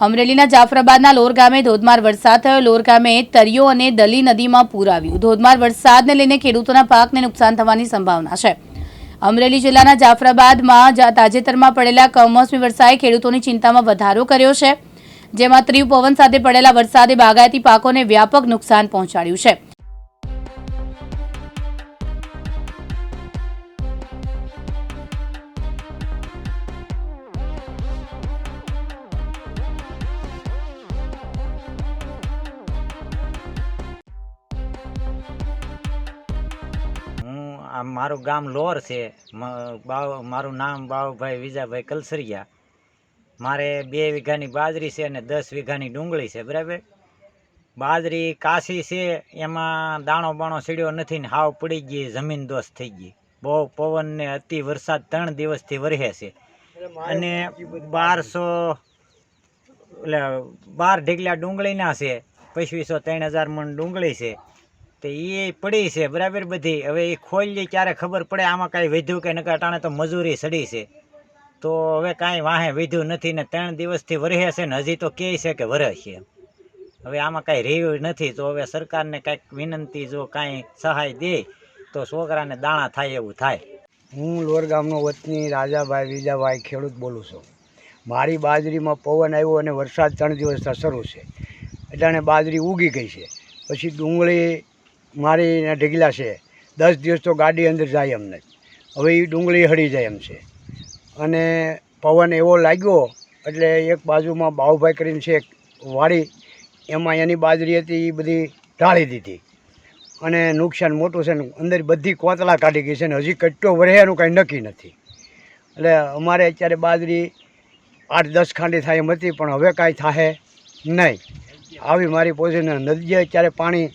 અમરેલીના જાફરાબાદના લોર ગામે ધોધમાર વરસાદ થયો। લોર ગામે તરિયો અને દલી નદીમાં પૂર આવ્યું। ધોધમાર વરસાદને લઈને ખેડૂતોના પાકને નુકસાન થવાની સંભાવના છે। અમરેલી જિલ્લાના જાફરાબાદમાં તાજેતરમાં પડેલા કમોસમી વરસાદે ખેડૂતોની ચિંતામાં વધારો કર્યો છે, જેમાં તીવ્ર પવન સાથે પડેલા વરસાદે બાગાયતી પાકોને વ્યાપક નુકસાન પહોંચાડ્યું છે। મારું ગામ લોર છે। મારું નામ બાવભાઈ વિજાભાઈ કલસરિયા। મારે 2 વીઘાની બાજરી છે અને 10 વીઘાની ડુંગળી છે। બરાબર, બાજરી કાશી છે, એમાં દાણો બાણો સીડ્યો નથી ને હાવ પડી ગઈ, જમીન દોસ્ત થઈ ગઈ। બહુ પવન ને અતિ વરસાદ 3 દિવસથી વરસે છે અને 1200 એટલે 12 ઢીકલા ડુંગળીના છે। 2500-3000 મણ ડુંગળી છે તો એ પડી છે। બરાબર, બધી હવે એ ખોલી ક્યારે ખબર પડે આમાં કાંઈ વધ્યું કે નકર અટાણે તો મજૂરી સડી છે, તો હવે કાંઈ વાહે વધ્યું નથી ને 3 દિવસથી વરસે છે ને હજી તો કહે છે કે વરસશે। હવે આમાં કાંઈ રહ્યું નથી, તો હવે સરકારને કાંઈક વિનંતી, જો કાંઈ સહાય દે તો છોકરાને દાણા થાય એવું થાય। હું લોર ગામનો વતની રાજાભાઈ વિજાભાઈ ખેડૂત બોલું છું। મારી બાજરીમાં પવન આવ્યો અને વરસાદ 3 દિવસથી શરૂ છે, એટલે બાજરી ઉગી ગઈ છે। પછી ડુંગળી મારી ઢીગલા છે, 10 દિવસ તો ગાડી અંદર જાય એમ નથી। હવે એ ડુંગળી હળી જાય એમ છે અને પવન એવો લાગ્યો એટલે એક બાજુમાં બાવભાઈ કરીને છે વાડી, એમાં એની બાજરી હતી એ બધી ઢાળી દીધી અને નુકસાન મોટું છે ને અંદર બધી કોતળા કાઢી ગઈ છે ને હજી કટ્ટો વરહેવાનું કાંઈ નક્કી નથી। એટલે અમારે અત્યારે બાજરી 8-10 ખાંડી થાય એમ હતી, પણ હવે કાંઈ થાય નહીં। આવી મારી પોઝિશન, નદીએ અત્યારે પાણી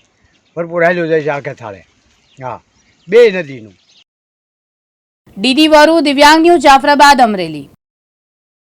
ભરપૂર હાલ્યું જાય છે આખે થાળે। હા, 2 નદીનું। ડીડી વાળું દિવ્યાંગ ન્યૂઝ જાફરાબાદ, અમરેલી।